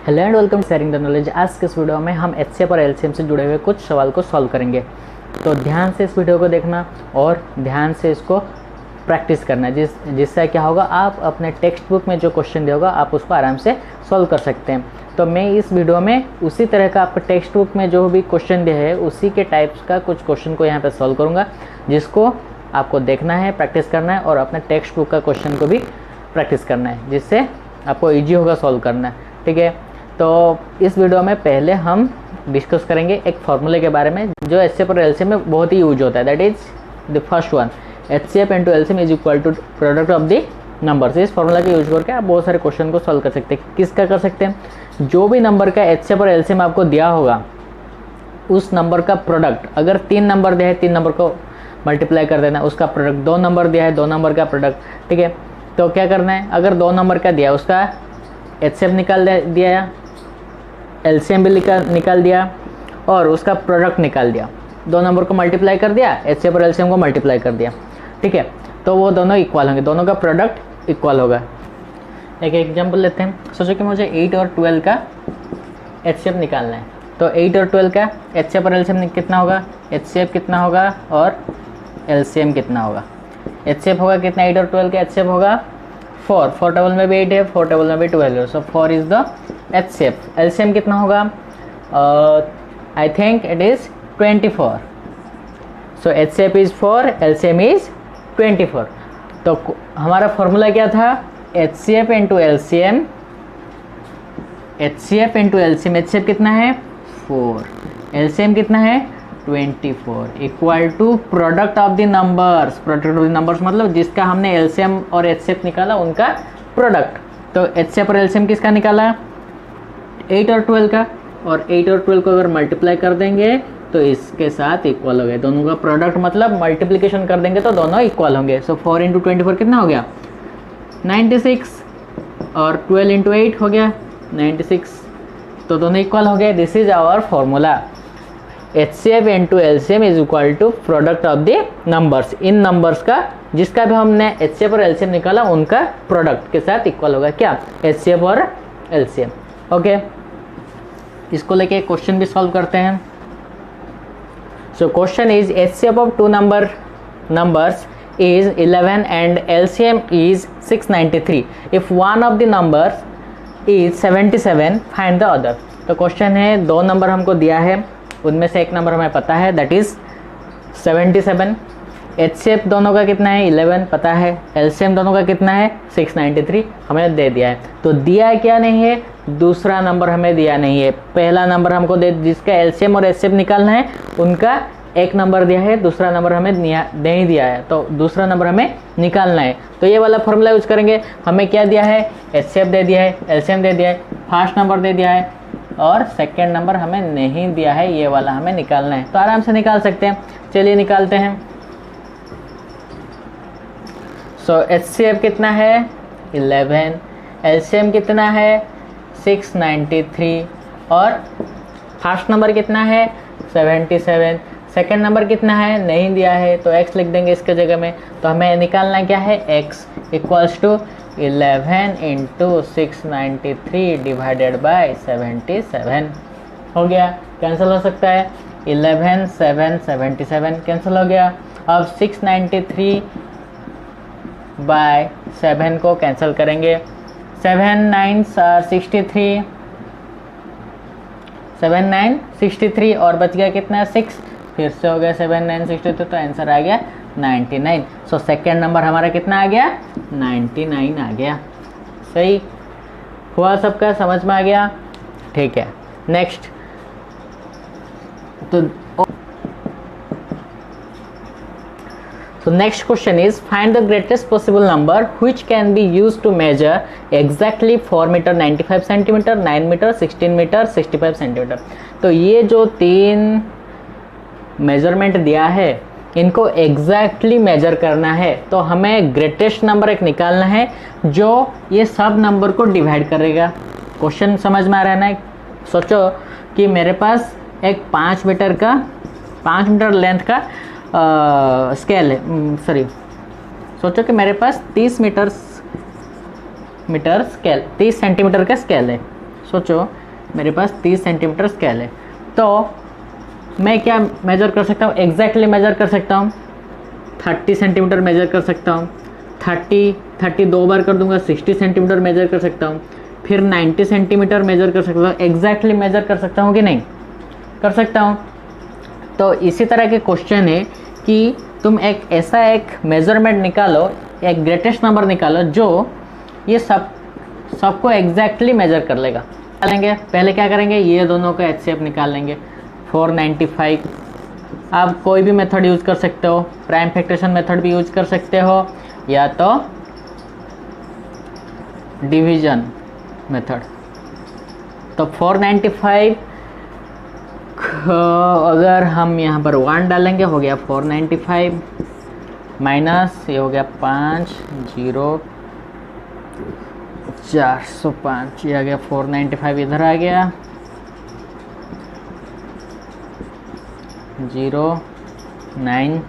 Hello and welcome sharing the knowledge. आज के इस वीडियो में हम एचसीएफ और एलसीएम से जुड़े हुए कुछ सवाल को सॉल्व करेंगे। तो ध्यान से इस वीडियो को देखना और ध्यान से इसको प्रैक्टिस करना, जिससे क्या होगा, आप अपने टेक्स्ट बुक में जो क्वेश्चन दिया होगा आप उसको आराम से सॉल्व कर सकते हैं। तो मैं इस वीडियो में उसी तरह का आपको टेक्स्ट बुक में जो भी क्वेश्चन दिया है उसी के टाइप्स का कुछ क्वेश्चन को यहाँ पर सॉल्व करूँगा, जिसको आपको देखना है, प्रैक्टिस करना है और अपने टेक्स्ट बुक का क्वेश्चन को भी प्रैक्टिस करना है, जिससे आपको ईजी होगा सॉल्व करना। ठीक है, तो इस वीडियो में पहले हम डिस्कस करेंगे एक फार्मूले के बारे में जो एचसीएफ और एलसीएम में बहुत ही यूज होता है। That is the first one, HCF into LCM is equal to product of the numbers. इस फार्मूला का यूज करके आप बहुत सारे क्वेश्चन को सॉल्व कर सकते हैं। किसका कर सकते हैं? जो भी नंबर का एचसीएफ और एलसीएम आपको दिया होगा उस नंबर का प्रोडक्ट, अगर 3 नंबर दिया है 3 नंबर को मल्टीप्लाई कर देना, उसका प्रोडक्ट 2 नंबर दिया है 2 नंबर का प्रोडक्ट। ठीक है, तो क्या करना है, अगर 2 नंबर का दिया उसका एचसीएफ निकाल दिया, एलसीएम भी निकाल दिया और उसका प्रोडक्ट निकाल दिया, 2 नंबर को मल्टीप्लाई कर दिया, एचसीएफ और एलसीएम को मल्टीप्लाई कर दिया। ठीक है, तो वो दोनों इक्वल होंगे, दोनों का प्रोडक्ट इक्वल होगा। एक एग्जांपल लेते हैं। सोचो कि मुझे 8 और 12 का एचसीएफ निकालना है, तो 8 और 12 का एचसीएफ और एलसीएम कितना होगा, एचसीएफ कितना होगा और एलसीएम कितना होगा। एचसीएफ होगा कितना, 8 और 12 का एचसीएफ होगा 4, 4 टेबल में भी 8 है, 4 टेबल में भी 12 है, so 4 is the HCF. LCM कितना होगा, I think it is 24, so HCF is 4, LCM is 24। तो हमारा फॉर्मूला क्या था, HCF into LCM, HCF into LCM, HCF कितना है 4, एलसीएम कितना है 24, equal to product of the numbers. Product of the numbers मतलब जिसका हमने एलसीएम और एचसीएफ निकाला उनका प्रोडक्ट। तो एचसीएफ और एलसीएम किसका निकाला, 8 और 12 का, और 8 और 12 को अगर मल्टीप्लाई कर देंगे तो इसके साथ इक्वल हो गए, दोनों का प्रोडक्ट मतलब मल्टीप्लिकेशन कर देंगे तो दोनों इक्वल होंगे। सो 4 इंटू 24 कितना हो गया 96, और 12 इंटू 8 हो गया 96, तो दोनों इक्वल हो गए। This is our formula, HCF into LCM is equal to product of the numbers. इन नंबर्स का जिसका भी हमने एचसीएफ और एलसीएम निकाला उनका प्रोडक्ट के साथ इक्वल होगा क्या, एचसीएफ और एलसीएम। ओके, इसको लेके क्वेश्चन भी सॉल्व करते हैं। So question is HCF of 2 numbers is 11 and LCM is 693. If one of the numbers is 77, find the other. तो क्वेश्चन है, 2 नंबर हमको दिया है, उनमें से एक नंबर हमें पता है, दैट इज 77। एचसीएफ दोनों का कितना है 11 पता है, एलसीएम दोनों का कितना है 693 हमें दे दिया है। तो दिया क्या नहीं है, दूसरा नंबर हमें दिया नहीं है। पहला नंबर हमको दे, जिसका एलसीएम और एचसीएफ निकालना है उनका एक नंबर दिया है, दूसरा नंबर हमें नहीं दिया है, तो दूसरा नंबर हमें निकालना है। तो ये वाला फॉर्मूला यूज करेंगे। हमें क्या दिया है, एचसीएफ दे दिया है, एलसीएम दे दिया है, फर्स्ट नंबर दे दिया है और सेकेंड नंबर हमें नहीं दिया है, ये वाला हमें निकालना है। तो आराम से निकाल सकते हैं, चलिए निकालते हैं। सो एचसीएफ कितना है 11, एलसीएम कितना है 693 और फर्स्ट नंबर कितना है 77, सेकेंड नंबर कितना है नहीं दिया है, तो x लिख देंगे इसके जगह में। तो हमें निकालना क्या है, x equals to 11 into 693 divided by 77 हो गया। कैंसिल हो सकता है, 11 7 77 कैंसिल हो गया। अब 693 बाय 7 को कैंसिल करेंगे, 7 9 63, 7 9 63 और बच गया कितना 6, फिर से हो गया 7 9 63, तो आंसर आ गया 99। सो सेकेंड नंबर हमारा कितना आ गया 99 आ गया। सही हुआ, सबका समझ में आ गया। ठीक है, next. So next question is, find the greatest possible number which can be used to measure exactly 4 meter 95 centimeter, 9 meter 16 meter 65 centimeter। तो ये जो 3 मेजरमेंट दिया है इनको एग्जैक्टली मेजर करना है, तो हमें ग्रेटेस्ट नंबर एक निकालना है जो ये सब नंबर को डिवाइड करेगा। क्वेश्चन समझ में आ रहा है ना? सोचो कि मेरे पास एक 5 मीटर लेंथ का स्केल है, सॉरी, सोचो कि मेरे पास 30 सेंटीमीटर का स्केल है। सोचो मेरे पास 30 सेंटीमीटर स्केल है, तो मैं क्या मेजर कर सकता हूँ, एग्जैक्टली मेजर कर सकता हूँ 30 सेंटीमीटर मेजर कर सकता हूँ, 30 दो बार कर दूंगा 60 सेंटीमीटर मेजर कर सकता हूँ, फिर 90 सेंटीमीटर मेजर कर सकता हूँ। एग्जैक्टली मेजर कर सकता हूँ कि नहीं, कर सकता हूँ। तो इसी तरह के क्वेश्चन है कि तुम एक मेजरमेंट निकालो, एक ग्रेटेस्ट नंबर निकालो जो ये सबको एग्जैक्टली मेजर कर लेगा। पहले क्या करेंगे, ये दोनों का HCF निकाल लेंगे 495। आप कोई भी मेथड यूज कर सकते हो, प्राइम फैक्टरेशन मेथड भी यूज कर सकते हो या तो डिवीजन मेथड। तो 495 अगर हम यहाँ पर 1 डालेंगे हो गया 495 माइनस ये हो गया 5 0 405, ये आ गया 495, इधर आ गया 0 9,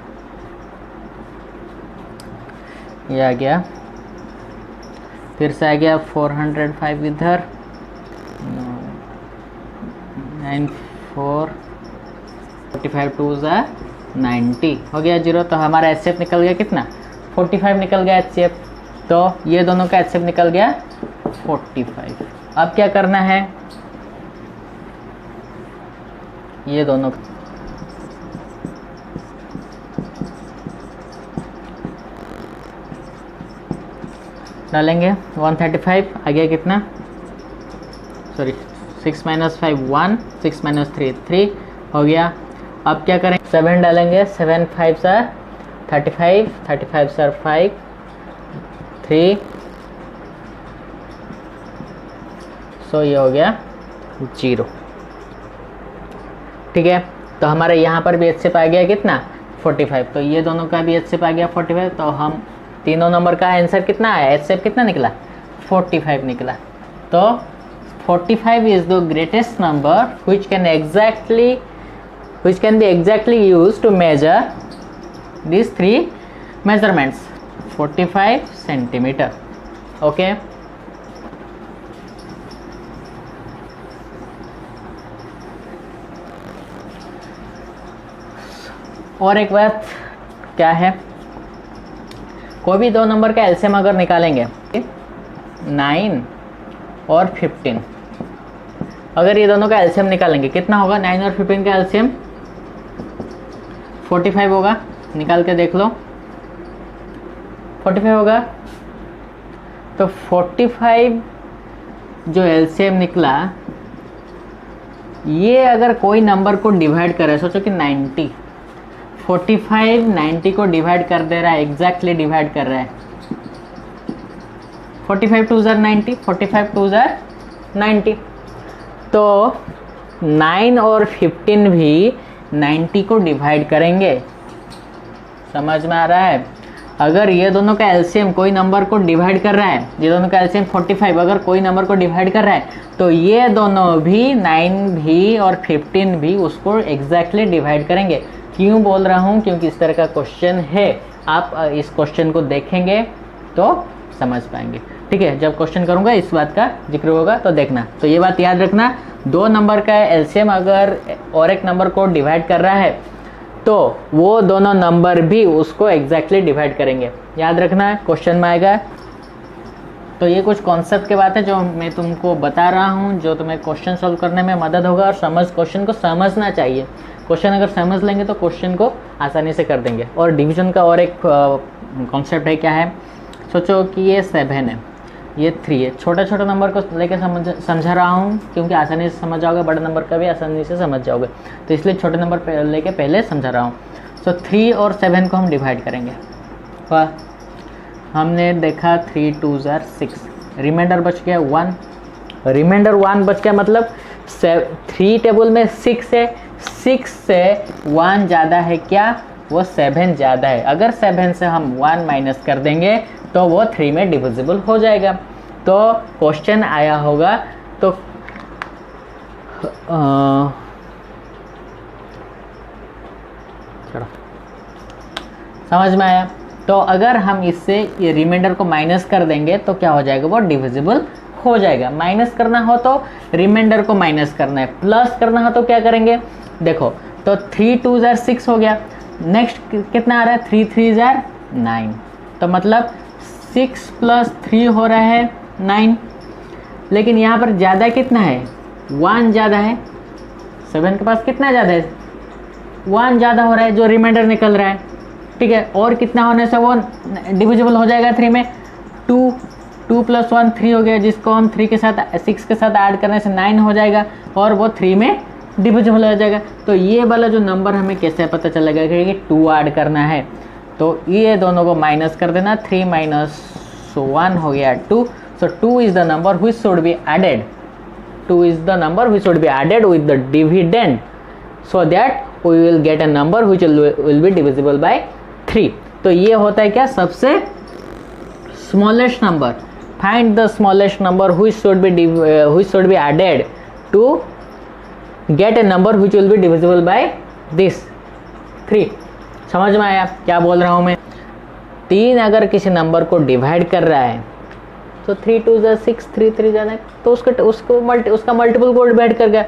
ये आ गया, फिर से आ गया 405 इधर 9 4 45 2 90 हो गया 0। तो हमारा HCF निकल गया कितना, 45 निकल गया HCF। तो ये दोनों का HCF निकल गया 45। अब क्या करना है, ये दोनों डालेंगे 135 आ गया कितना, सॉरी 6 - 5 1, 6 - 3 3 हो गया। अब क्या करें, 7 डालेंगे, 7 5 35, 35 5 3, सो ये हो गया 0। ठीक है, तो हमारे यहाँ पर भी HCF आ गया कितना 45, तो ये दोनों का भी HCF आ गया 45। तो हम तीनों नंबर का आंसर कितना आया, HCF कितना निकला 45 निकला। तो 45 is the greatest number which can be exactly used to measure these three measurements, 45 centimeter. Okay. और एक बात क्या है, कोई भी दो नंबर का एलसीएम अगर निकालेंगे 9 और 15, अगर ये दोनों का एलसीएम निकालेंगे कितना होगा, 9 और 15 का एलसीएम 45 होगा, निकाल के देख लो 45 होगा। तो 45 जो एलसीएम निकला, ये अगर कोई नंबर को डिवाइड करे, सोचो कि 90, 45 90 को डिवाइड कर दे रहा है, एग्जैक्टली डिवाइड कर रहा है। 45 2 90, 45 2 90। तो 9 और 15 भी 90 को डिवाइड करेंगे, समझ में आ रहा है। अगर ये दोनों का एलसीएम कोई नंबर को डिवाइड कर रहा है, ये दोनों का एलसीएम 45 अगर कोई नंबर को डिवाइड कर रहा है, तो ये दोनों भी 9 भी और 15 भी उसको एग्जैक्टली डिवाइड करेंगे। क्यों बोल रहा हूँ, क्योंकि इस तरह का क्वेश्चन है, आप इस क्वेश्चन को देखेंगे तो समझ पाएंगे। ठीक है, जब क्वेश्चन करूँगा इस बात का जिक्र होगा तो देखना। तो ये बात याद रखना, दो नंबर का एलसीएम अगर और एक नंबर को डिवाइड कर रहा है तो वो दोनों नंबर भी उसको एग्जैक्टली डिवाइड करेंगे, याद रखना, क्वेश्चन में आएगा। तो ये कुछ कॉन्सेप्ट के बात है जो मैं तुमको बता रहा हूँ, जो तुम्हें क्वेश्चन सॉल्व करने में मदद होगा। और क्वेश्चन को समझना चाहिए, क्वेश्चन अगर समझ लेंगे तो क्वेश्चन को आसानी से कर देंगे। और डिवीजन का और एक कॉन्सेप्ट है, क्या है, सोचो कि ये 7 है, ये 3 है। छोटा छोटा नंबर को लेके समझा रहा हूँ क्योंकि आसानी से समझ जाओगे, बड़े नंबर का भी आसानी से समझ जाओगे, तो इसलिए छोटे नंबर लेके पहले समझा रहा हूँ। तो 3 और 7 को हम डिवाइड करेंगे। वाह, हमने देखा 3 2 6, रिमाइंडर बच गया 1, रिमाइंडर 1 बच गया, मतलब 3 टेबल में 6 है, 6 से 1 ज़्यादा है क्या, वो 7 ज़्यादा है। अगर 7 से हम 1 माइनस कर देंगे तो वो 3 में डिविजिबल हो जाएगा। तो क्वेश्चन आया होगा, तो समझ में आया। तो अगर हम इससे ये रिमाइंडर को माइनस कर देंगे तो क्या हो जाएगा, वो डिविजिबल हो जाएगा। माइनस करना हो तो रिमाइंडर को माइनस करना है, प्लस करना हो तो क्या करेंगे, देखो तो 3 2 जार 6 हो गया। नेक्स्ट कितना आ रहा है, 3 3 जार 9, तो मतलब 6 + 3 हो रहा है 9। लेकिन यहाँ पर ज़्यादा कितना है, 1 ज़्यादा है। 7 के पास कितना ज़्यादा है, 1 ज़्यादा हो रहा है जो रिमाइंडर निकल रहा है, ठीक है। और कितना होने से वो डिविजिबल हो जाएगा 3 में, 2 2 + 1 3 हो गया, जिसको हम 3 के साथ 6 के साथ ऐड करने से 9 हो जाएगा और वो 3 में डिविजिबल हो जाएगा। तो ये वाला जो नंबर हमें कैसे पता चलेगा कि 2 ऐड करना है, तो ये दोनों को माइनस कर देना, 3 - 1 हो गया 2। So 2 is the number which should be added, 2 is the number which should be added with the dividend so that we will get a number which will be divisible by 3। तो ये होता है क्या, सबसे smallest number, find the smallest number which should be added to get a number which will be divisible by this 3। समझ में आया क्या बोल रहा हूँ मैं। 3 अगर किसी नंबर को डिवाइड कर रहा है तो 3 2 जार 6, 3 3 जार 9, तो उसका मल्टीपल को डिवाइड कर गया।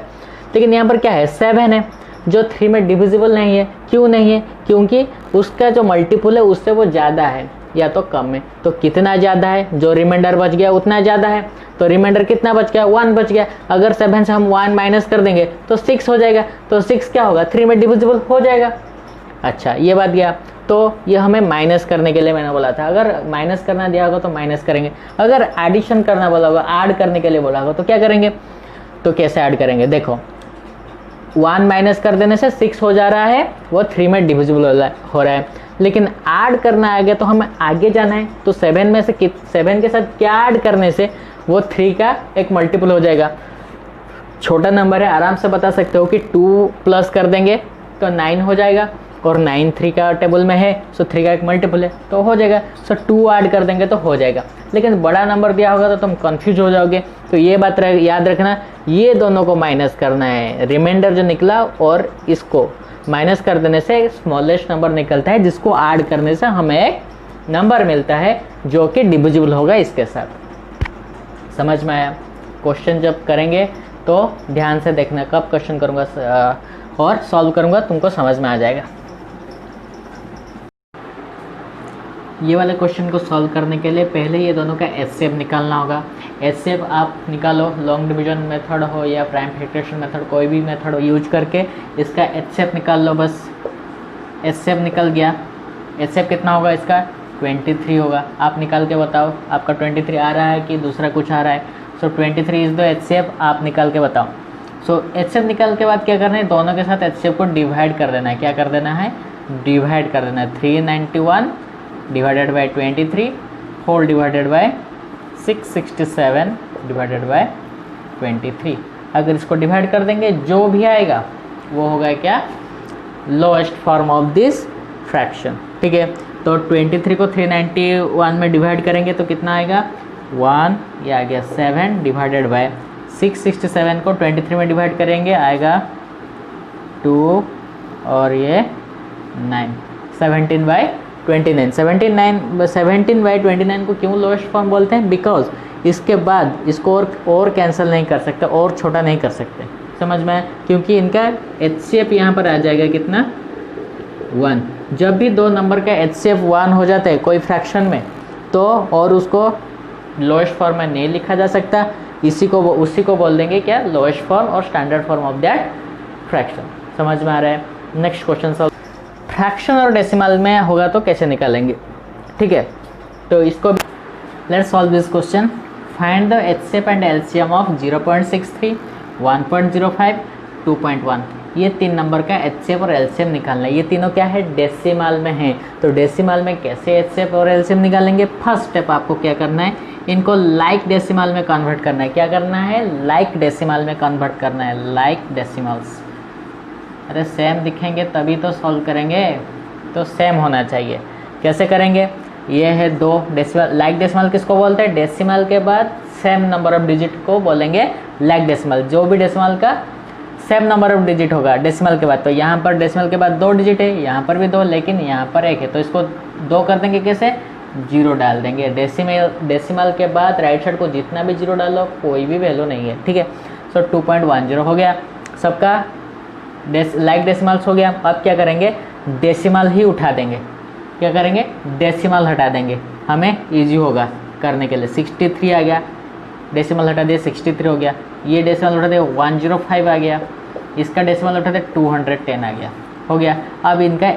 लेकिन यहाँ पर क्या है, 7 है जो 3 में डिविजिबल नहीं है। क्यों नहीं है, क्योंकि उसका जो मल्टीपल है उससे वो ज़्यादा है या तो कम है। तो कितना ज़्यादा है, जो रिमाइंडर बच गया उतना ज़्यादा है। तो रिमाइंडर कितना बच गया, 1 बच गया। अगर 7 से हम 1 माइनस कर देंगे तो 6 हो जाएगा। तो 6 क्या होगा, 3 में डिविजिबल हो जाएगा। अच्छा ये बात गया। तो ये हमें माइनस करने के लिए मैंने बोला था, अगर माइनस करना दिया होगा तो माइनस करेंगे, अगर एडिशन करना बोला होगा, ऐड करने के लिए बोला होगा तो क्या करेंगे। तो कैसे ऐड करेंगे, देखो 1 माइनस कर देने से 6 हो जा रहा है, वो 3 में डिविजिबल हो रहा है। लेकिन ऐड करना आ गया तो हमें आगे जाना है। तो 7 में से 7 के साथ क्या ऐड करने से वो 3 का एक मल्टीपल हो जाएगा। छोटा नंबर है, आराम से बता सकते हो कि 2 प्लस कर देंगे तो 9 हो जाएगा, और 9 3 का टेबल में है, सो 3 का एक मल्टीपल है तो हो जाएगा। सो 2 ऐड कर देंगे तो हो जाएगा। लेकिन बड़ा नंबर दिया होगा तो तुम कंफ्यूज हो जाओगे। तो ये बात याद रखना, ये दोनों को माइनस करना है। रिमाइंडर जो निकला और इसको माइनस कर देने से स्मॉलेस्ट नंबर निकलता है, जिसको ऐड करने से हमें एक नंबर मिलता है जो कि डिविजिबल होगा इसके साथ। समझ में आया। क्वेश्चन जब करेंगे तो ध्यान से देखना, कब क्वेश्चन करूँगा और सॉल्व करूँगा तुमको समझ में आ जाएगा। ये वाले क्वेश्चन को सॉल्व करने के लिए पहले ये दोनों का HCF निकालना होगा। HCF आप निकालो, लॉन्ग डिवीजन मेथड हो या प्राइम फैक्टराइजेशन मेथड, कोई भी मेथड यूज करके इसका HCF निकाल लो बस। HCF निकल गया। HCF कितना होगा इसका, 23 होगा। आप निकाल के बताओ, आपका 23 आ रहा है कि दूसरा कुछ आ रहा है। सो 23 इज द HCF, आप निकाल के बताओ। सो HCF निकाल के बाद क्या करना है, दोनों के साथ HCF को डिवाइड कर देना है। क्या कर देना है, डिवाइड कर देना है। 391 divided by 23 whole divided by 667 divided by 23। अगर इसको डिवाइड कर देंगे जो भी आएगा वो होगा क्या, lowest form of this fraction. ठीक है, तो 23 को 391 में डिवाइड करेंगे तो कितना आएगा, 1, ये आ गया 7 डिवाइडेड बाय 667 को 23 में डिवाइड करेंगे आएगा 2 और ये 9, 17 बाय 29। 17 बाई 29 को क्यों लोएस्ट फॉर्म बोलते हैं, बिकॉज इसके बाद इसको और कैंसिल नहीं कर सकते, और छोटा नहीं कर सकते। समझ में, क्योंकि इनका HCF यहाँ पर आ जाएगा कितना, 1। जब भी दो नंबर का HCF 1 हो जाता है कोई फ्रैक्शन में, तो और उसको लोएस्ट फॉर्म में नहीं लिखा जा सकता, उसी को बोल देंगे क्या, लोएस्ट फॉर्म और standard form of that fraction. समझ में आ रहा है। Next question solve. फ्रैक्शन और डेसिमल में होगा तो कैसे निकालेंगे, ठीक है। तो इसको let's solve this question. Find the HCF and LCM of 0.63, 1.05, 2.1। ये 3 नंबर का HCF और LCM निकालना है। ये तीनों क्या है, डेसिमल में है। तो डेसिमल में कैसे HCF और LCM निकालेंगे, फर्स्ट स्टेप आपको क्या करना है, इनको लाइक डेसिमल में कन्वर्ट करना है। क्या करना है, लाइक डेसिमल में कन्वर्ट करना है, लाइक डेसिमल्स। अरे सेम दिखेंगे तभी तो सॉल्व करेंगे, तो सेम होना चाहिए। कैसे करेंगे, ये है 2 डेसिमल। लाइक डेसिमल किसको बोलते हैं, डेसिमल के बाद सेम नंबर ऑफ डिजिट को बोलेंगे लाइक डेसिमल। जो भी डेसिमल का सेम नंबर ऑफ डिजिट होगा डेसिमल के बाद, तो यहाँ पर डेसिमल के बाद 2 डिजिट है, यहाँ पर भी 2, लेकिन यहाँ पर 1 है, तो इसको 2 कर देंगे कैसे, जीरो डाल देंगे। डेसिमल के बाद राइट साइड को जितना भी जीरो डालो कोई भी वैल्यू नहीं है, ठीक है। सो 2.10 हो गया सबका, लाइक डेसिमल्स हो गया। अब क्या करेंगे, डेसिमल ही उठा देंगे। क्या करेंगे, डेसिमल हटा देंगे, हमें इजी होगा करने के लिए। 63 आ गया, डेसिमल हटा दिए 63 हो गया। ये डेसिमल उठा दिए 105 आ गया, इसका डेसिमल उठा दिए 210 आ गया, हो गया। अब इनका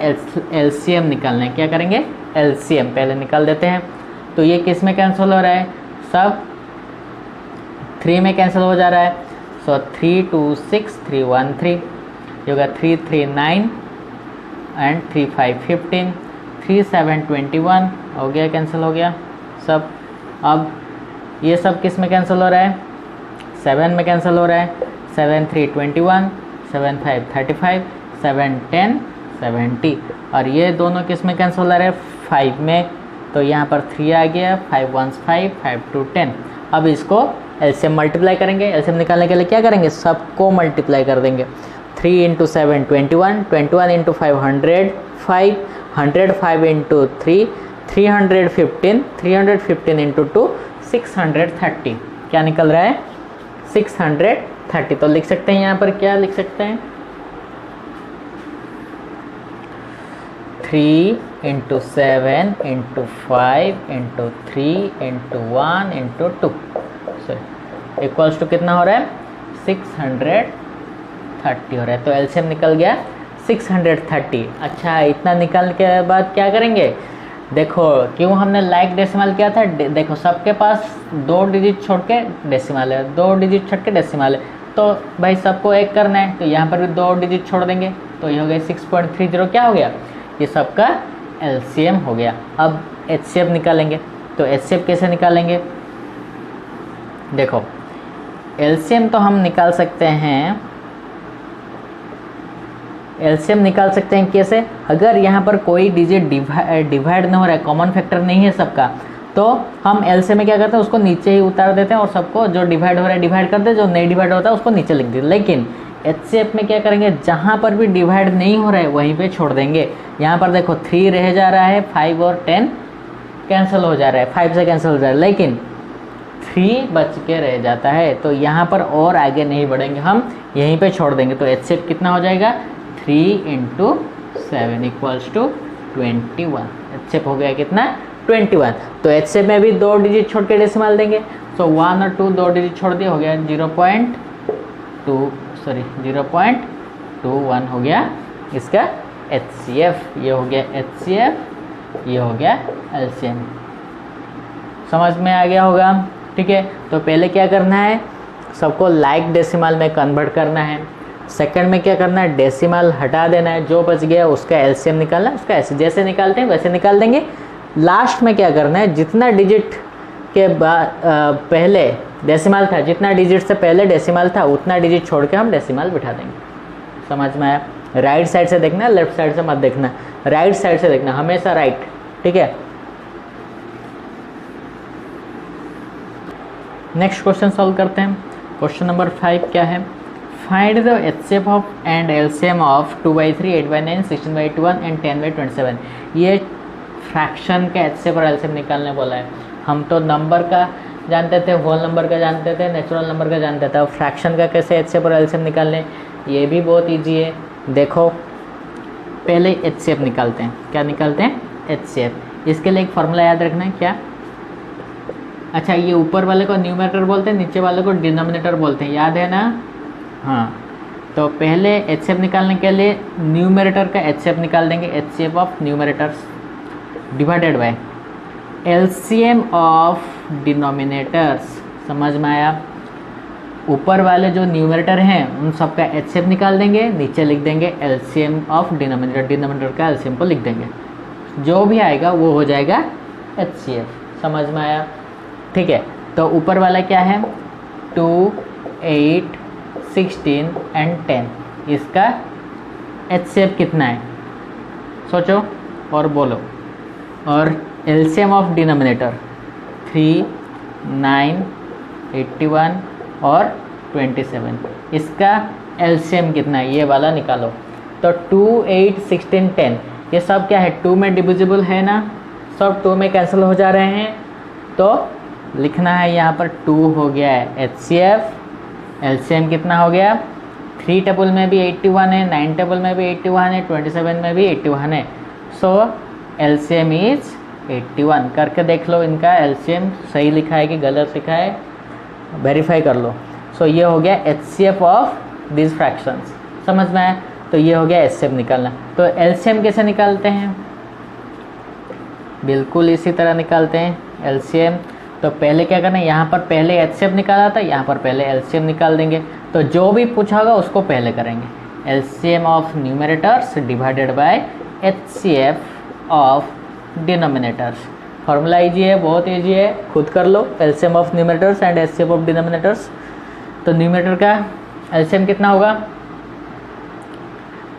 एलसीएम निकालना है। क्या करेंगे, एलसीएम पहले निकाल देते हैं। तो ये किस में कैंसिल हो रहा है, सब 3 में कैंसिल हो जा रहा है। सो 3 2 6 3 1 3, ये होगा 3 3 9 एंड 3 5 15, 3 7 21 हो गया, कैंसिल हो गया सब। अब ये सब किस में कैंसिल हो रहा है, 7 में कैंसिल हो रहा है। 7 3 21, 7 5 35, 7 10 70, और ये दोनों किस में कैंसिल हो रहा है, 5 में। तो यहाँ पर 3 आ गया, 5 1 5, 5 2 10। अब इसको एलसीएम मल्टीप्लाई करेंगे। एलसीएम निकालने के लिए क्या करेंगे, सबको मल्टीप्लाई कर देंगे। 3 × 7 21, 21 × 5 105, 105 × 3 315, 315 × 2 630। क्या निकल रहा है, 630। तो लिख सकते हैं यहाँ पर, क्या लिख सकते हैं, 3 × 7 × 5 × 3 × 1 × 2 इक्वल्स टू कितना हो रहा है, 630 हो रहा है। तो एलसीएम निकल गया 630। अच्छा, इतना निकालने के बाद क्या करेंगे, देखो क्यों हमने लाइक डेसिमल किया था, देखो सबके पास 2 डिजिट छोड़ के डेसिमल है, 2 डिजिट छोड़ के डेसिमल है, तो भाई सबको एक करना है। तो यहाँ पर भी 2 डिजिट छोड़ देंगे, तो ये हो गया 6.30। क्या हो गया, ये सबका एलसीएम हो गया। अब एचसीएफ निकालेंगे। तो एचसीएफ कैसे निकालेंगे, देखो एलसीएम तो हम निकाल सकते हैं, एलसीएम निकाल सकते हैं कैसे, अगर यहाँ पर कोई डिजिट डिवाइड नहीं हो रहा है, कॉमन फैक्टर नहीं है सबका, तो हम एलसीएम में क्या करते हैं, उसको नीचे ही उतार देते हैं और सबको जो डिवाइड हो रहा है डिवाइड कर देते हैं, जो नहीं डिवाइड होता है उसको नीचे लिख देते हैं। लेकिन एचसीएफ में क्या करेंगे, जहाँ पर भी डिवाइड नहीं हो रहा है वहीं पे छोड़ देंगे। यहाँ पर देखो 3 रह जा रहा है, 5 और 10 कैंसिल हो जा रहा है, 5 से कैंसिल हो जा रहा है, लेकिन 3 बच के रह जाता है। तो यहाँ पर और आगे नहीं बढ़ेंगे, हम यहीं पे छोड़ देंगे। तो एचसीएफ कितना हो जाएगा, 3 × 7 इक्वल्स टू 21। एचसीएफ हो गया कितना, 21। तो एचसीएफ में भी 2 डिजिट छोड़ के डेसिमल देंगे। सो 1 और 2 2 डिजिट छोड़ दिए, हो गया 0.21 हो गया इसका एचसीएफ। ये हो गया एचसीएफ, ये हो गया एलसीएम। समझ में आ गया होगा, ठीक है। तो पहले क्या करना है, सबको लाइक डेसिमल में कन्वर्ट करना है। सेकंड में क्या करना है, डेसिमल हटा देना है, जो बच गया उसका एलसीएम निकालना है, उसका ऐसे जैसे निकालते हैं वैसे निकाल देंगे। लास्ट में क्या करना है, जितना डिजिट के बाद पहले डेसिमल था, जितना डिजिट से पहले डेसिमल था उतना डिजिट छोड़ के हम डेसिमल बिठा देंगे। समझ में आया, राइट साइड से देखना, लेफ्ट साइड से मत देखना, राइट साइड से देखना, हमेशा राइट, ठीक है। नेक्स्ट क्वेश्चन सॉल्व करते हैं। क्वेश्चन नंबर 5 क्या है, find the HCF of and LCM of 2/3, 8/9, 16/81 and 10/27। ये फ्रैक्शन का एचसीएफ और एलसीएम निकालने बोला है। हम तो नंबर का जानते थे, होल नंबर का जानते थे, नेचुरल नंबर का जानते थे, अब फ्रैक्शन का कैसे एचसीएफ और एलसीएम निकालने, ये भी बहुत ईजी है। देखो पहले एचसीएफ निकालते हैं। क्या निकालते हैं, एचसीएफ। इसके लिए एक फॉर्मूला याद रखना है, क्या, अच्छा ये ऊपर वाले को न्यूमरेटर बोलते हैं, नीचे वाले को डिनोमिनेटर बोलते हैं, याद है ना। हाँ, तो पहले एचसीएफ निकालने के लिए न्यूमरेटर का एचसीएफ निकाल देंगे, HCF of numerators divided by LCM of denominators. समझ में आया, ऊपर वाले जो न्यूमरेटर हैं उन सबका एचसीएफ निकाल देंगे, नीचे लिख देंगे एलसीएम ऑफ डिनोमिनेटर, डिनोमिनेटर का एलसीएम को लिख देंगे, जो भी आएगा वो हो जाएगा एचसीएफ। समझ में आया, ठीक है। तो ऊपर वाला क्या है, 2, 8, 16 एंड 10, इसका एचसीएफ कितना है, सोचो और बोलो। और एलसीएम ऑफ डिनोमिनेटर 3, 9, 81 और 27, इसका एलसीएम कितना है, ये वाला निकालो। तो 2, 8, 16, 10 ये सब क्या है, 2 में डिविजिबल है ना, सब 2 में कैंसिल हो जा रहे हैं, तो लिखना है यहाँ पर 2 हो गया है HCF। LCM कितना हो गया, 3 टेबल में भी 81 है, 9 टेबल में भी 81 है, 27 में भी 81 है। सो LCM इज 81। करके देख लो इनका LCM सही लिखा है कि गलत लिखा है, वेरीफाई कर लो। सो ये हो गया HCF ऑफ दिस फ्रैक्शंस। समझ में आया? तो ये हो गया HCF निकालना। तो LCM कैसे निकालते हैं, बिल्कुल इसी तरह निकालते हैं LCM। तो पहले क्या करना है, यहाँ पर पहले HCF निकाला था, यहाँ पर पहले LCM निकाल देंगे। तो जो भी पूछा होगा उसको पहले करेंगे। LCM of numerators divided by HCF of denominators. Formula easy है, बहुत ईजी है, खुद कर लो। LCM of numerators and HCF of denominators. तो न्यूमरेटर का LCM कितना होगा,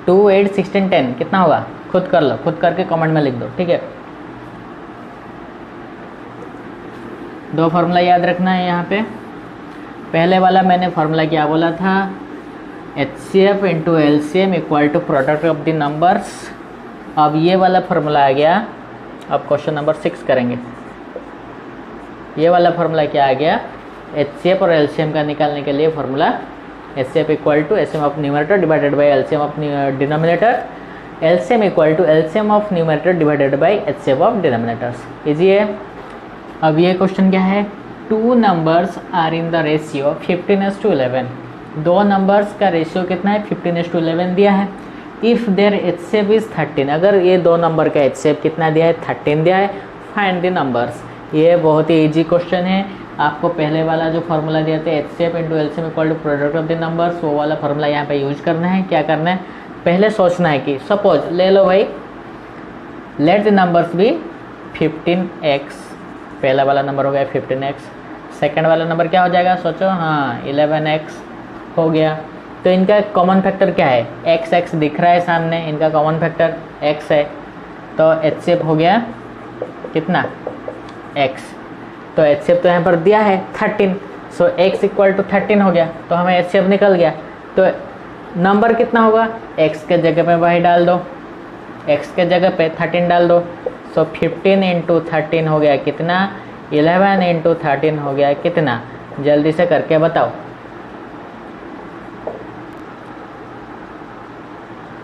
2, 8, 16, 10 कितना होगा, खुद कर लो, खुद करके कमेंट में लिख दो, ठीक है। 2 फार्मूला याद रखना है यहाँ पे। पहले वाला मैंने फार्मूला क्या बोला था, HCF into LCM equal to product of the numbers. अब ये वाला फार्मूला आ गया। अब क्वेश्चन नंबर 6 करेंगे। ये वाला फार्मूला क्या आ गया, HCF और LCM का निकालने के लिए formula HCF equal to LCM of numerator divided by LCM of denominator, LCM equal to LCM of numerator divided by HCF of denominators. Easy है। अब ये क्वेश्चन क्या है, 2 numbers are in the ratio 15:11। 2 numbers का ratio कितना है, 15:11 दिया है। इफ़ देयर HCF इज 13, अगर ये 2 नंबर का HCF कितना दिया है, 13 दिया है, फाइंड द नंबर्स। ये बहुत ही इजी क्वेश्चन है। आपको पहले वाला जो फार्मूला दिया था HCF into LCM equal to product of the numbers, वो वाला फार्मूला यहाँ पे यूज करना है। क्या करना है, पहले सोचना है कि सपोज ले लो भाई, let the numbers B 15x। पहला वाला नंबर हो गया 15x, सेकंड वाला नंबर क्या हो जाएगा, सोचो, हाँ 11x हो गया। तो इनका कॉमन फैक्टर क्या है, x दिख रहा है सामने, इनका कॉमन फैक्टर x है। तो HCF हो गया कितना, x। तो HCF तो यहाँ पर दिया है 13, सो x इक्वल टू 13 हो गया। तो हमें HCF निकल गया। तो नंबर कितना होगा, x के जगह पे वही डाल दो, x के जगह पे 13 डाल दो। सो 15 इंटू 13 हो गया कितना, 11 इंटू 13 हो गया कितना, जल्दी से करके बताओ।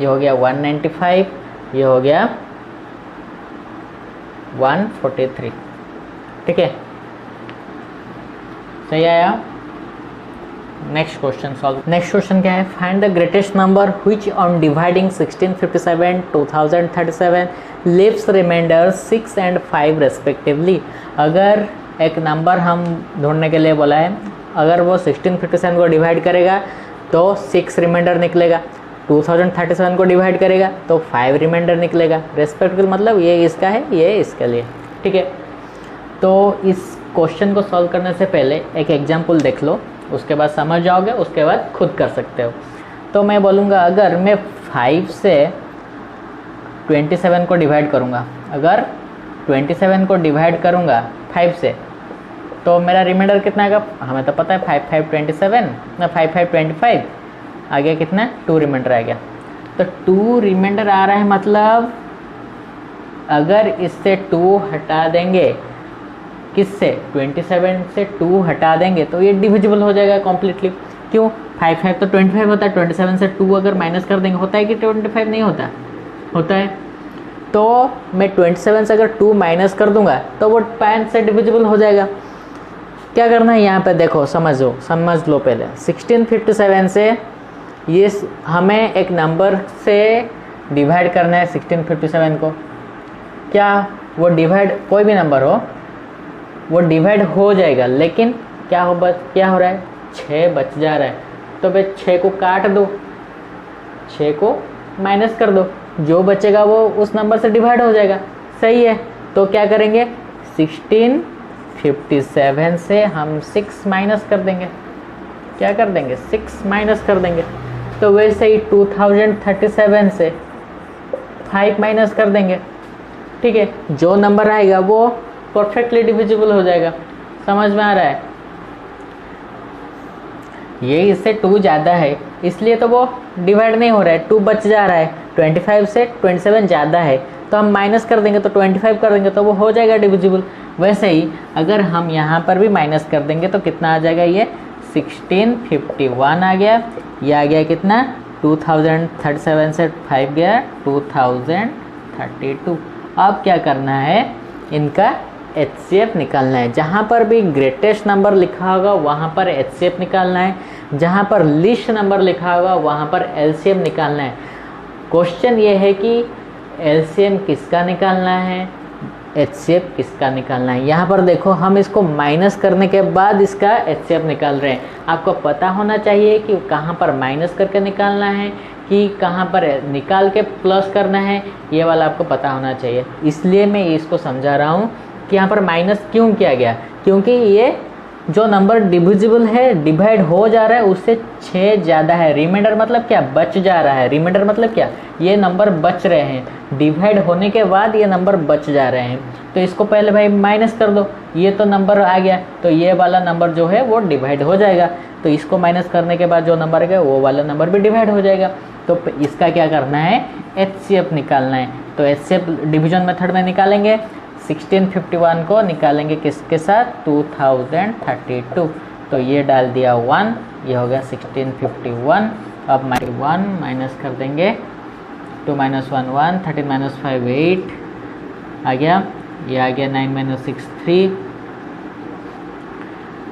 ये हो गया 195, ये हो गया 143, ठीक है, सही आया। Next question solve. Next question क्या है, find the greatest number which on dividing 1657, 2037 leaves remainder 6 and 5 respectively. अगर एक नंबर हम ढूंढने के लिए बोला है, अगर वो 1657 को डिवाइड करेगा तो 6 रिमाइंडर निकलेगा, 2037 को डिवाइड करेगा तो 5 रिमाइंडर निकलेगा। रेस्पेक्टिवली मतलब ये इसका है, ये इसके लिए, ठीक है। तो इस क्वेश्चन को सॉल्व करने से पहले एक एग्जाम्पल देख लो, उसके बाद समझ जाओगे, उसके बाद खुद कर सकते हो। तो मैं बोलूँगा अगर मैं 5 से 27 को डिवाइड करूँगा, अगर 27 को डिवाइड करूँगा 5 से, तो मेरा रिमाइंडर कितना आएगा, हमें तो पता है 5 5 27 ना, 5 5 25, आगे कितना 2 रिमाइंडर आ गया। तो 2 रिमाइंडर आ रहा है, मतलब अगर इससे 2 हटा देंगे, किससे, 27 से 2 हटा देंगे तो ये डिविजिबल हो जाएगा कम्प्लीटली। क्यों, 5 5 तो 25 होता है, 27 से 2 अगर माइनस कर देंगे, होता है कि 25 नहीं होता, होता है। तो मैं 27 से अगर 2 माइनस कर दूंगा तो वो 5 से डिविजिबल हो जाएगा। क्या करना है यहाँ पे देखो, समझ लो पहले 1657 से ये हमें एक नंबर से डिवाइड करना है 1657 को। क्या वो डिवाइड, कोई भी नंबर हो वो डिवाइड हो जाएगा, लेकिन क्या हो रहा है, 6 बच जा रहा है। तो भाई 6 को काट दो, 6 को माइनस कर दो, जो बचेगा वो उस नंबर से डिवाइड हो जाएगा, सही है। तो क्या करेंगे, 1657 से हम 6 माइनस कर देंगे, क्या कर देंगे, 6 माइनस कर देंगे। तो वैसे ही 2037 से 5 माइनस कर देंगे, ठीक है। जो नंबर आएगा वो परफेक्टली डिविजिबल हो जाएगा। समझ में आ रहा है, ये इससे 2 ज़्यादा है इसलिए तो वो डिवाइड नहीं हो रहा है, 2 बच जा रहा है। 25 से 27 ज़्यादा है तो हम माइनस कर देंगे, तो 25 कर देंगे तो वो हो जाएगा डिविजिबल। वैसे ही अगर हम यहाँ पर भी माइनस कर देंगे तो कितना आ जाएगा, ये 1651 आ गया। ये आ गया कितना, 2037 से 5 गया 2032। अब क्या करना है, इनका HCF निकालना है। जहाँ पर भी ग्रेटेस्ट नंबर लिखा होगा वहाँ पर HCF निकालना है, जहाँ पर लीस्ट नंबर लिखा होगा वहाँ पर LCM निकालना है। क्वेश्चन ये है कि LCM किसका निकालना है, HCF किसका निकालना है। यहाँ पर देखो हम इसको माइनस करने के बाद इसका HCF निकाल रहे हैं। आपको पता होना चाहिए कि कहाँ पर माइनस करके निकालना है कि कहाँ पर निकाल के प्लस करना है, ये वाला आपको पता होना चाहिए। इसलिए मैं इसको समझा रहा हूँ कि यहाँ पर माइनस क्यों किया गया, क्योंकि ये जो नंबर डिविजिबल है, डिवाइड हो जा रहा है, उससे 6 ज़्यादा है। रिमाइंडर मतलब क्या, बच जा रहा है। रिमाइंडर मतलब क्या, ये नंबर बच रहे हैं, डिवाइड होने के बाद ये नंबर बच जा रहे हैं। तो इसको पहले भाई माइनस कर दो, ये तो नंबर आ गया तो ये वाला नंबर जो है वो डिवाइड हो जाएगा। तो इसको माइनस करने के बाद जो नंबर है वो वाला नंबर भी डिवाइड हो जाएगा। तो इसका क्या करना है, HCF निकालना है। तो HCF डिवीजन मेथड में निकालेंगे। 1651 को निकालेंगे किसके साथ, 2032। तो ये डाल दिया 1, ये हो गया 1651। अब 1 माइनस कर देंगे, 2 - 1 1, 13 - 5 8 आ गया। ये आ गया 9 - 6 3,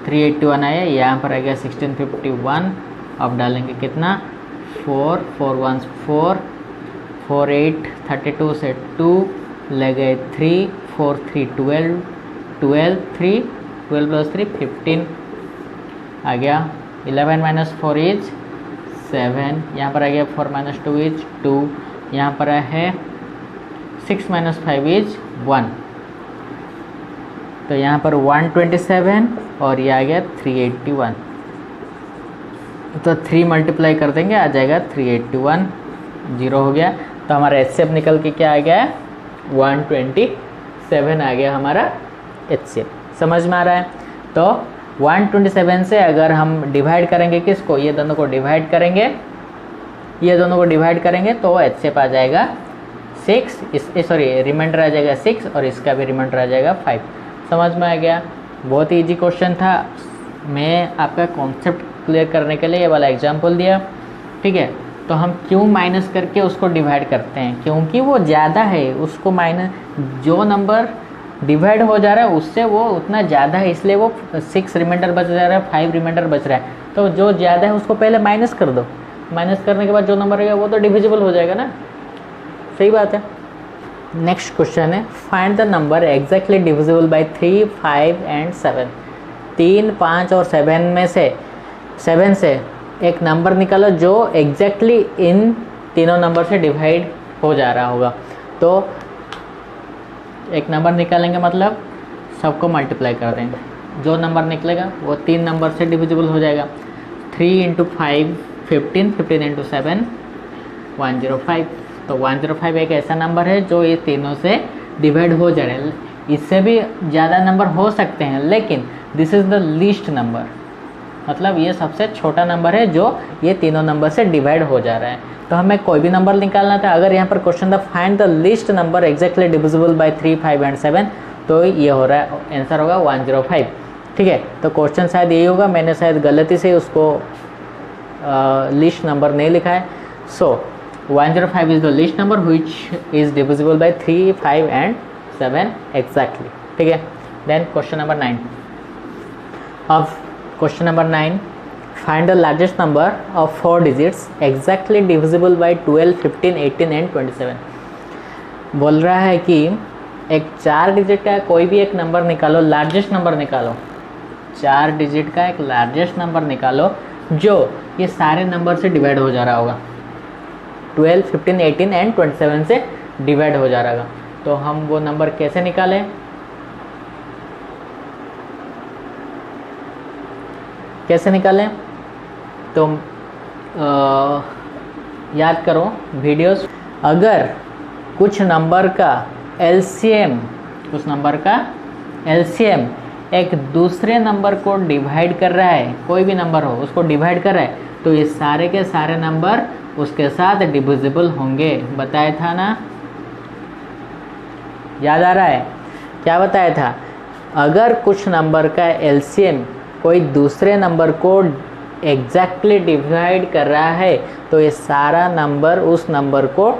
381 आया। यहाँ पर आ गया 1651। अब डालेंगे कितना, 4 4 1 4, 4 8 32 से 2 लगे 3, 4 3 12, 12 3, 12 + 3 15 आ गया। 11 - 4 इज 7, यहाँ पर आ गया 4 - 2 इज 2, यहाँ पर है 6 - 5 इज 1। तो यहाँ पर 127 और ये आ गया 381। तो 3 मल्टीप्लाई कर देंगे, आ जाएगा 381, 0 हो गया। तो हमारा HCF निकल के क्या आ गया, 127 आ गया हमारा HCF। समझ में आ रहा है। तो 127 से अगर हम डिवाइड करेंगे किसको, ये दोनों को डिवाइड करेंगे, ये दोनों को डिवाइड करेंगे तो HCF आ जाएगा 6, सॉरी रिमाइंडर आ जाएगा 6 और इसका भी रिमाइंडर आ जाएगा 5। समझ में आ गया। बहुत ही ईजी क्वेश्चन था। मैं आपका कॉन्सेप्ट क्लियर करने के लिए ये वाला एग्जाम्पल दिया, ठीक है। तो हम क्यों माइनस करके उसको डिवाइड करते हैं, क्योंकि वो ज़्यादा है, उसको माइनस, जो नंबर डिवाइड हो जा रहा है उससे वो उतना ज़्यादा है, इसलिए वो 6 रिमाइंडर बच जा रहा है, 5 रिमाइंडर बच रहा है। तो जो ज़्यादा है उसको पहले माइनस कर दो, माइनस करने के बाद जो नंबर रहेगा वो तो डिविजिबल हो जाएगा ना। सही बात है। नेक्स्ट क्वेश्चन है, find the number exactly divisible by 3, 5 and 7। 3, 5 और 7 से एक नंबर निकालो जो एग्जैक्टली इन तीनों नंबर से डिवाइड हो जा रहा होगा। तो एक नंबर निकालेंगे मतलब सबको मल्टीप्लाई कर देंगे, जो नंबर निकलेगा वो 3 नंबर से डिविजिबल हो जाएगा। 3 × 5 15, 15 × 7 105। तो 105 एक ऐसा नंबर है जो ये तीनों से डिवाइड हो जा रहे हैं। इससे भी ज़्यादा नंबर हो सकते हैं, लेकिन this is the least number, मतलब ये सबसे छोटा नंबर है जो ये तीनों नंबर से डिवाइड हो जा रहा है। तो हमें कोई भी नंबर निकालना था। अगर यहाँ पर क्वेश्चन था find the least number exactly divisible by 3, 5 and 7, तो ये हो रहा है, आंसर होगा 105। ठीक है। तो क्वेश्चन शायद यही होगा, मैंने शायद गलती से उसको लीस्ट नंबर नहीं लिखा है। So 105 is the least number which is divisible by 3, 5 and 7 exactly. ठीक है। Then question number 9। अब question number 9, find the largest number of 4 digits exactly divisible by 12, 15, 18 and 27। बोल रहा है कि एक 4 डिजिट का कोई भी एक नंबर निकालो, लार्जेस्ट नंबर निकालो। 4 डिजिट का एक लार्जेस्ट नंबर निकालो जो ये सारे नंबर से डिवाइड हो जा रहा होगा, 12, 15, 18 एंड 27 से डिवाइड हो जा रहा होगा। तो हम वो नंबर कैसे निकालें, कैसे निकालें? तो याद करो वीडियोस। अगर कुछ नंबर का एलसीएम, उस नंबर का एलसीएम एक दूसरे नंबर को डिवाइड कर रहा है, कोई भी नंबर हो उसको डिवाइड कर रहा है, तो ये सारे के सारे नंबर उसके साथ डिविजिबल होंगे। बताया था ना, याद आ रहा है? क्या बताया था? अगर कुछ नंबर का एलसीएम कोई दूसरे नंबर को एग्जैक्टली डिवाइड कर रहा है तो ये सारा नंबर उस नंबर को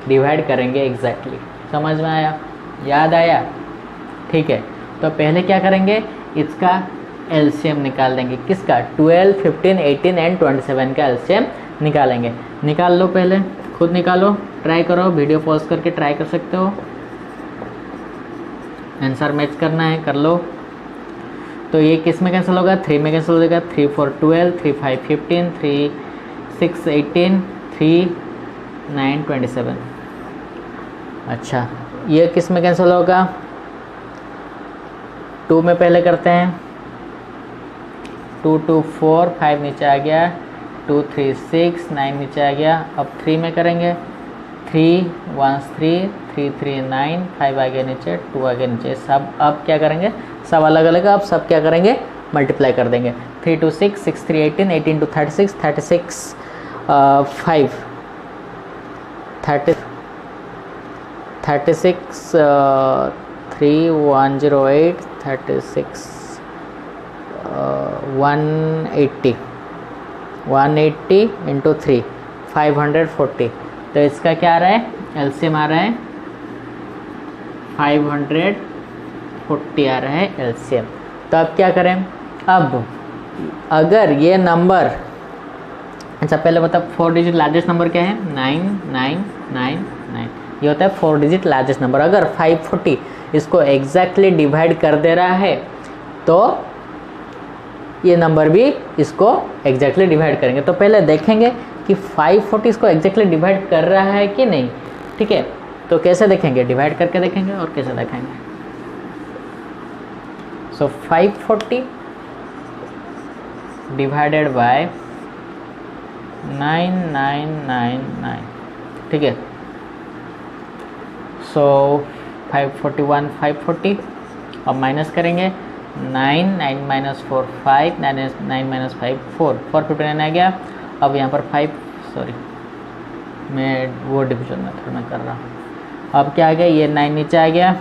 डिवाइड करेंगे एग्जैक्टली। समझ में आया? याद आया? ठीक है, तो पहले क्या करेंगे, इसका एलसीएम निकाल देंगे। किसका? 12, 15, 18 एंड 27 का एलसीएम निकालेंगे। निकाल लो, पहले खुद निकालो, ट्राई करो, वीडियो पॉज करके ट्राई कर सकते हो। आंसर मैच करना है, कर लो। तो ये किस में कैंसिल होगा? 3 में कैंसिल हो जाएगा। 3 4 12, 3 5 15, 3 6 18, 3 9 27। अच्छा, ये किस में कैंसिल होगा? 2 में पहले करते हैं। 2 2 4, 5 नीचे आ गया, 2 3 6, 9 नीचे आ गया। अब 3 में करेंगे। 3 1 3, 3 3 9, 5 आ गया नीचे, 2 आ गया नीचे। सब अब क्या करेंगे? सब अलग अलग। अब सब क्या करेंगे? मल्टीप्लाई कर देंगे। 3 2 6, 6 3 18, 18 2 36, 36 5 30, 36 3 108, 36 180, 180 इंटू 3 540। तो इसका क्या आ रहा है? एलसीएम आ रहा है 540 आ रहा है एलसीएम। तो अब क्या करें? अब अगर ये नंबर, अच्छा पहले बता 4 डिजिट लार्जेस्ट नंबर क्या है? 9999। ये होता है 4 डिजिट लार्जेस्ट नंबर। अगर 540 इसको एग्जैक्टली डिवाइड कर दे रहा है तो ये नंबर भी इसको एग्जैक्टली डिवाइड करेंगे। तो पहले देखेंगे कि 540 इसको एग्जैक्टली डिवाइड कर रहा है कि नहीं। ठीक है, तो कैसे देखेंगे? डिवाइड करके देखेंगे। और कैसे देखेंगे? सो 540 डिवाइडेड बाय 9999। ठीक है, सो 541 540। अब माइनस करेंगे। 9 9 माइनस 4 5, 9 माइनस 5 4, 459 आ गया। अब यहाँ पर 5, सॉरी मैं वो डिविजन मेथड में कर रहा हूँ। अब क्या आ गया? ये 9 नीचे आ गया।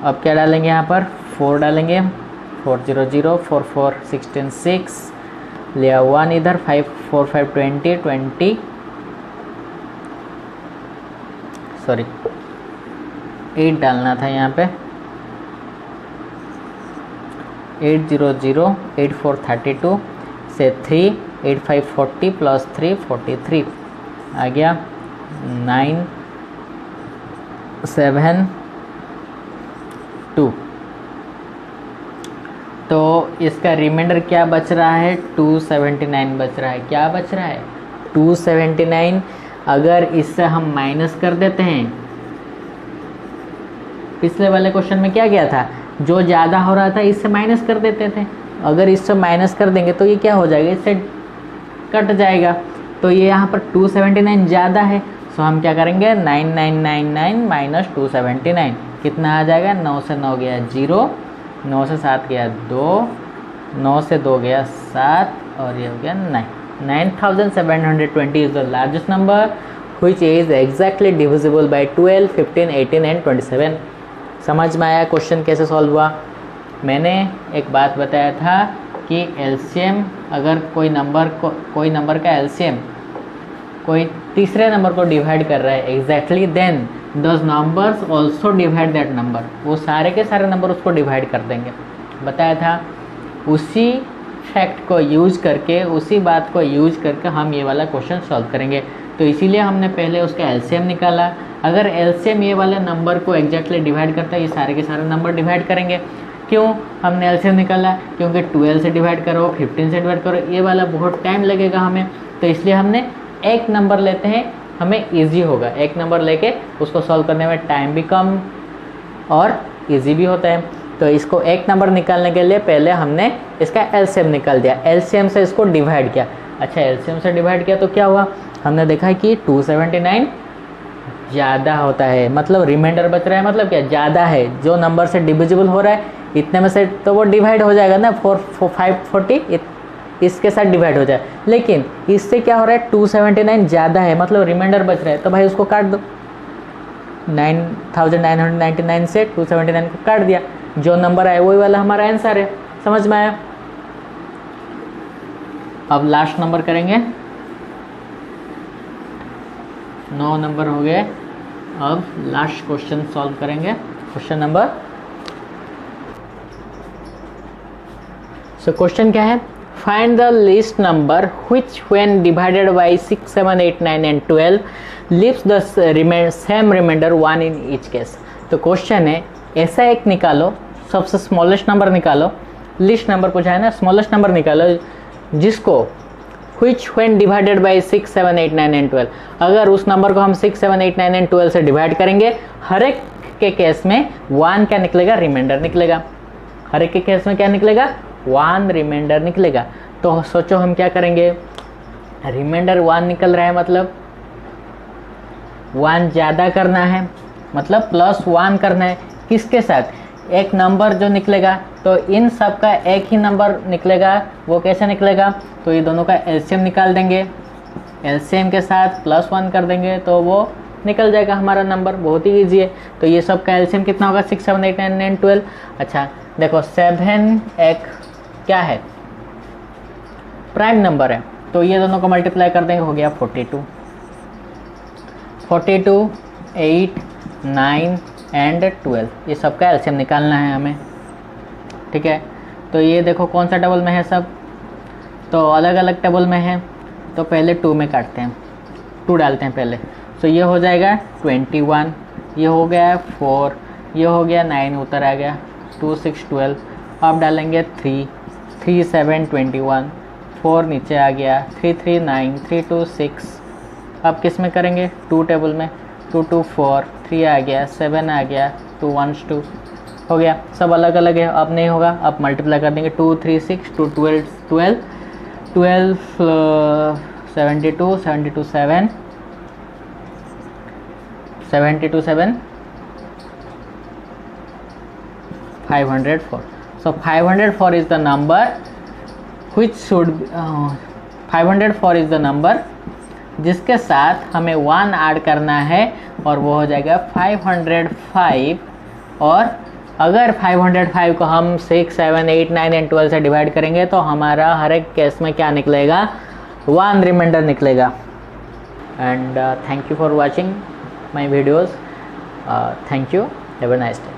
अब क्या डालेंगे? यहाँ पर 4 डालेंगे। 4 0 0, 4 4 16 6, लिया 1 इधर, 5 4 5 20 20, सॉरी 8 डालना था यहाँ पे। 8 0 0, 8 4 32 से 3, 8 5 40 प्लस 3 43 आ गया। 9 7 2। तो इसका रिमाइंडर क्या बच रहा है? 279 बच रहा है। क्या बच रहा है? 279। अगर इससे हम माइनस कर देते हैं, पिछले वाले क्वेश्चन में क्या किया था? जो ज़्यादा हो रहा था इससे माइनस कर देते थे। अगर इससे माइनस कर देंगे तो ये क्या हो जाएगा? इससे कट जाएगा। तो ये यहाँ पर 279 ज़्यादा है, सो हम क्या करेंगे? 9999 माइनस 279 कितना आ जाएगा? 9 से 9 गया 0, 9 से 7 गया 2, 9 से 2 गया 7, और ये हो गया 9। 9720 is the largest number which is exactly divisible by 12, 15, 18 and 27। समझ में आया क्वेश्चन कैसे सॉल्व हुआ? मैंने एक बात बताया था कि एलसीएम, अगर कोई नंबर का एलसीएम कोई तीसरे नंबर को डिवाइड कर रहा है exactly, then those numbers also divide that number. वो सारे के सारे नंबर उसको डिवाइड कर देंगे। बताया था। उसी फैक्ट को यूज करके, उसी बात को यूज करके हम ये वाला क्वेश्चन सॉल्व करेंगे। तो इसीलिए हमने पहले उसका एलसीएम निकाला। अगर एलसीएम ये वाले नंबर को एग्जैक्टली डिवाइड करता है, ये सारे के सारे नंबर डिवाइड करेंगे। क्यों हमने एलसीएम निकाला? क्योंकि 12 से डिवाइड करो, 15 से डिवाइड करो, ये वाला बहुत टाइम लगेगा हमें। तो इसलिए हमने एक नंबर लेते हैं, हमें इजी होगा। एक नंबर लेके उसको सॉल्व करने में टाइम भी कम और इजी भी होता है। तो इसको एक नंबर निकालने के लिए पहले हमने इसका एलसीएम निकाल दिया, एलसीएम से इसको डिवाइड किया। अच्छा, एलसीएम से डिवाइड किया तो क्या हुआ? हमने देखा कि 279 ज़्यादा होता है, मतलब रिमाइंडर बच रहा है, मतलब क्या? ज़्यादा है। जो नंबर से डिविजिबल हो रहा है इतने में से तो वो डिवाइड हो जाएगा ना। 540 इसके साथ डिवाइड हो जाए, लेकिन इससे क्या हो रहा है 279 ज़्यादा है, मतलब रिमाइंडर बच रहा है, तो भाई उसको काट दो। 9999 से 279 को काट दिया, जो नंबर आया वही वाला हमारा आंसर है। समझ में आया? अब लास्ट नंबर करेंगे, 9 नंबर हो गए। अब लास्ट क्वेश्चन सॉल्व करेंगे, क्वेश्चन नंबर। सो क्वेश्चन क्या है? Find the list number which when divided by 6, 7, 8, 9 and 12 leaves the same remainder 1 in each case। तो क्वेश्चन है ऐसा एक निकालो, सबसे स्मॉलेस्ट नंबर निकालो, लिस्ट नंबर पूछा है ना, स्मॉलेस्ट नंबर निकालो जिसको which when divided by 6, 7, 8, 9 and 12, अगर उस नंबर को हम 6, 7, 8, 9 and 12 से डिवाइड करेंगे, हर एक के केस में 1 क्या निकलेगा? रिमाइंडर निकलेगा। हर एक के केस में क्या निकलेगा? 1 रिमाइंडर निकलेगा। तो सोचो हम क्या करेंगे, रिमाइंडर 1 निकल रहा है, मतलब 1 ज़्यादा करना है, मतलब +1 करना है। किसके साथ? एक नंबर जो निकलेगा, तो इन सब का एक ही नंबर निकलेगा। वो कैसे निकलेगा? तो ये दोनों का एलसीएम निकाल देंगे, एलसीएम के साथ +1 कर देंगे तो वो निकल जाएगा हमारा नंबर। बहुत ही ईजी है। तो ये सब का एलसीएम कितना होगा? 6, 7, 8, 9 and 12। अच्छा देखो 7 एक क्या है? प्राइम नंबर है, तो ये दोनों को मल्टीप्लाई कर देंगे, हो गया 42। 42, 8, 9 एंड 12, ये सब का एलसीएम निकालना है हमें। ठीक है, तो ये देखो कौन सा टेबल में है सब, तो अलग अलग टेबल में है। तो पहले 2 में काटते हैं, 2 डालते हैं पहले। तो ये हो जाएगा 21, ये हो गया 4, ये हो गया 9, उतर आ गया 2, 6, 12। अब डालेंगे 3, 3, 7, 21, 4 नीचे आ गया, 3, 3, 9, 3, 2, 6। अब किस में करेंगे? 2 टेबल में, 2, 2, 4, 3 आ गया, 7 आ गया, 2, 1, 2 हो गया। सब अलग अलग है, अब नहीं होगा, अब मल्टीप्लाई कर देंगे। 2, 3, 6, 2, 12, 12, 12, 72, 72, 7, 72, 7, 504। So 504 is the number which should 504 is the number जिसके साथ हमें 1 ऐड करना है, और वो हो जाएगा 505। और अगर 505 को हम 6, 7, 8, 9 एंड 12 से डिवाइड करेंगे तो हमारा हर एक केस में क्या निकलेगा? 1 रिमाइंडर निकलेगा। And thank you for watching my videos. Thank you, have a nice day.